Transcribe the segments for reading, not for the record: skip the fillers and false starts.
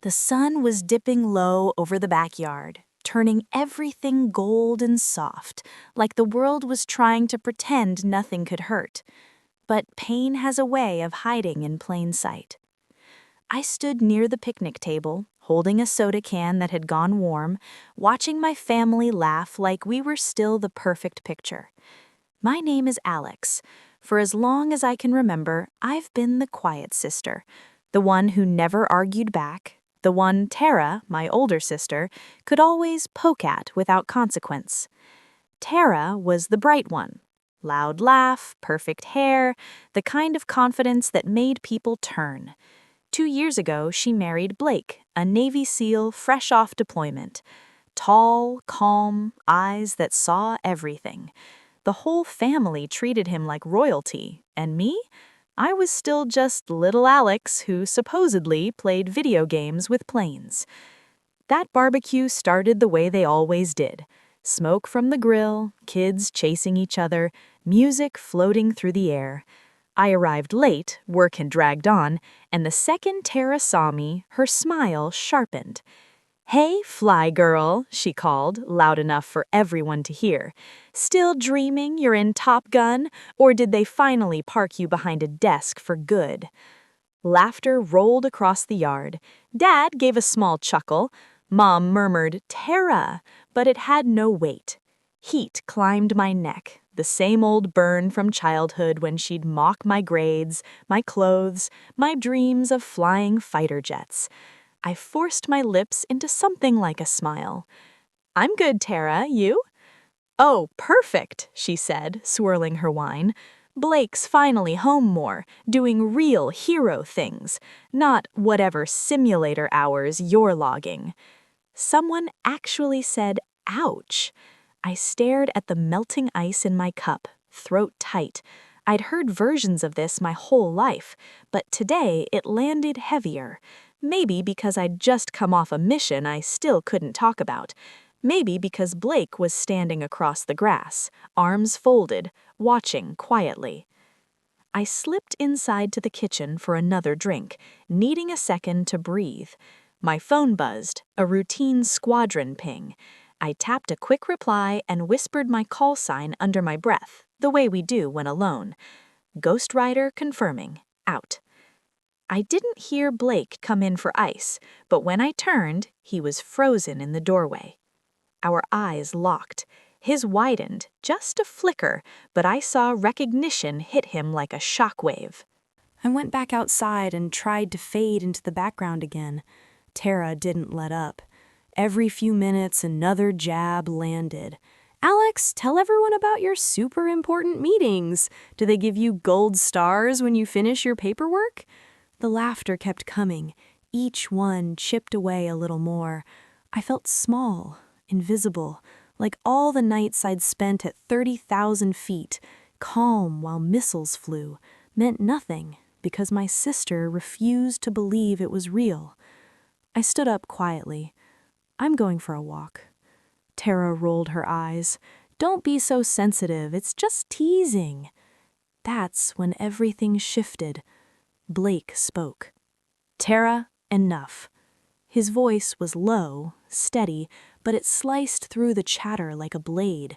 The sun was dipping low over the backyard, turning everything gold and soft, like the world was trying to pretend nothing could hurt. But pain has a way of hiding in plain sight. I stood near the picnic table, holding a soda can that had gone warm, watching my family laugh like we were still the perfect picture. My name is Alex. For as long as I can remember, I've been the quiet sister, the one who never argued back, the one Tara, my older sister, could always poke at without consequence. Tara was the bright one. Loud laugh, perfect hair, the kind of confidence that made people turn. 2 years ago, she married Blake, a Navy SEAL fresh off deployment. Tall, calm, eyes that saw everything. The whole family treated him like royalty, and me? I was still just little Alex who supposedly played video games with planes. That barbecue started the way they always did. Smoke from the grill, kids chasing each other, music floating through the air. I arrived late, work had dragged on, and the second Tara saw me, her smile sharpened. "Hey, fly girl," she called, loud enough for everyone to hear. "Still dreaming you're in Top Gun, or did they finally park you behind a desk for good?" Laughter rolled across the yard. Dad gave a small chuckle. Mom murmured, "Tara," but it had no weight. Heat climbed my neck, the same old burn from childhood when she'd mock my grades, my clothes, my dreams of flying fighter jets. I forced my lips into something like a smile. "I'm good, Tara, you?" "Oh, perfect," she said, swirling her wine. "Blake's finally home more, doing real hero things, not whatever simulator hours you're logging." Someone actually said, "Ouch." I stared at the melting ice in my cup, throat tight. I'd heard versions of this my whole life, but today it landed heavier. Maybe because I'd just come off a mission I still couldn't talk about. Maybe because Blake was standing across the grass, arms folded, watching quietly. I slipped inside to the kitchen for another drink, needing a second to breathe. My phone buzzed, a routine squadron ping. I tapped a quick reply and whispered my call sign under my breath, the way we do when alone. Ghost Rider confirming, out. I didn't hear Blake come in for ice, but when I turned, he was frozen in the doorway. Our eyes locked. His widened, just a flicker, but I saw recognition hit him like a shockwave. I went back outside and tried to fade into the background again. Tara didn't let up. Every few minutes, another jab landed. "Alex, tell everyone about your super important meetings. Do they give you gold stars when you finish your paperwork?" The laughter kept coming. Each one chipped away a little more. I felt small, invisible, like all the nights I'd spent at 30,000 feet, calm while missiles flew, meant nothing because my sister refused to believe it was real. I stood up quietly. "I'm going for a walk." Tara rolled her eyes. "Don't be so sensitive, it's just teasing." That's when everything shifted. Blake spoke. "Tara, enough." His voice was low, steady, but it sliced through the chatter like a blade.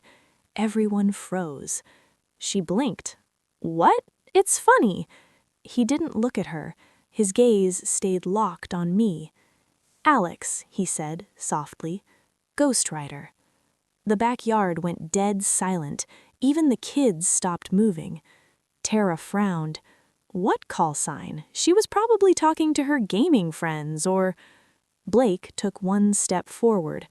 Everyone froze. She blinked. "What? It's funny." He didn't look at her. His gaze stayed locked on me. "Alex," he said, softly. "Ghost Rider." The backyard went dead silent. Even the kids stopped moving. Tara frowned. What call sign? She was probably talking to her gaming friends, or... Blake took one step forward.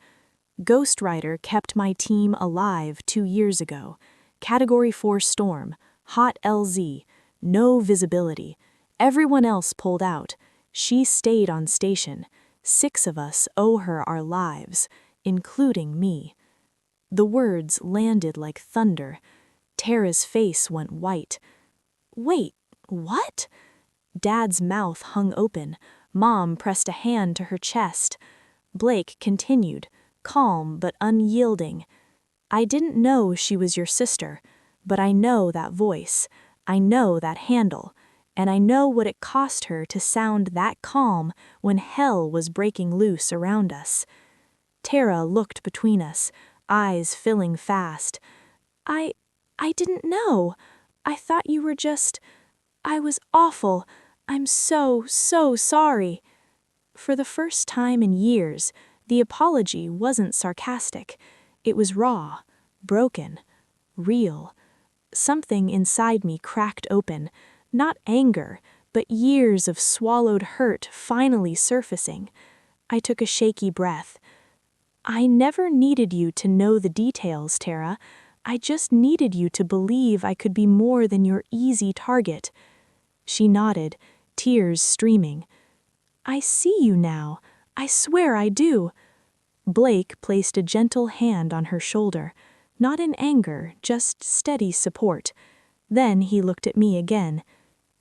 "Ghost Rider kept my team alive 2 years ago. Category 4 storm, hot LZ, no visibility. Everyone else pulled out. She stayed on station. 6 of us owe her our lives, including me." The words landed like thunder. Tara's face went white. "Wait, what?" Dad's mouth hung open. Mom pressed a hand to her chest. Blake continued, calm but unyielding. "I didn't know she was your sister, but I know that voice. I know that handle. and I know what it cost her to sound that calm when hell was breaking loose around us. Tara looked between us, eyes filling fast. I didn't know. I thought you were just... I was awful. I'm so sorry." For the first time in years, the apology wasn't sarcastic. It was raw, broken, real. Something inside me cracked open, not anger, but years of swallowed hurt finally surfacing. I took a shaky breath. "I never needed you to know the details, Tara. I just needed you to believe I could be more than your easy target." She nodded, tears streaming. "I see you now. I swear I do." Blake placed a gentle hand on her shoulder, not in anger, just steady support. Then he looked at me again.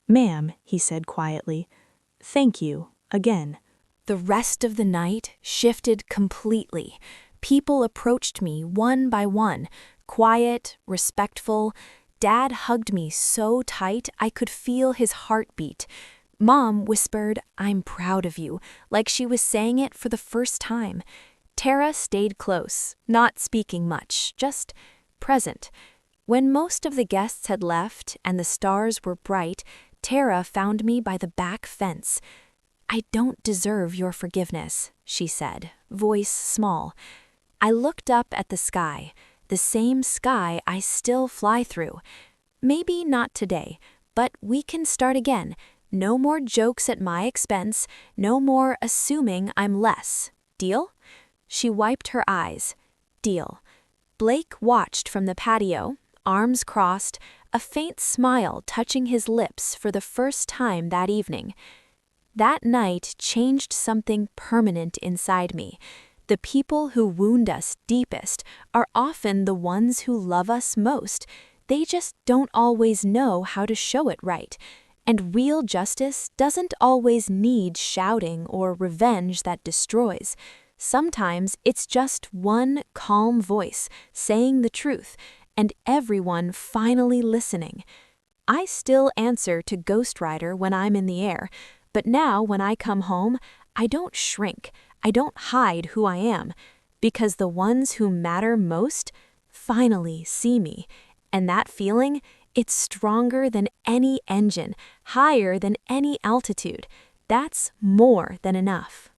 "Ma'am," he said quietly, "thank you, again." The rest of the night shifted completely. People approached me one by one, quiet, respectful. Dad hugged me so tight I could feel his heartbeat. Mom whispered, "I'm proud of you," like she was saying it for the first time. Tara stayed close, not speaking much, just present. When most of the guests had left and the stars were bright, Tara found me by the back fence. "I don't deserve your forgiveness," she said, voice small. I looked up at the sky, the same sky I still fly through. "Maybe not today, but we can start again. No more jokes at my expense, no more assuming I'm less. Deal?" She wiped her eyes. "Deal." Blake watched from the patio, arms crossed, a faint smile touching his lips for the first time that evening. That night changed something permanent inside me. The people who wound us deepest are often the ones who love us most. They just don't always know how to show it right. And real justice doesn't always need shouting or revenge that destroys. Sometimes it's just one calm voice saying the truth, and everyone finally listening. I still answer to Ghost Rider when I'm in the air, but now when I come home, I don't shrink, I don't hide who I am, because the ones who matter most finally see me, and that feeling, it's stronger than any engine, higher than any altitude. That's more than enough.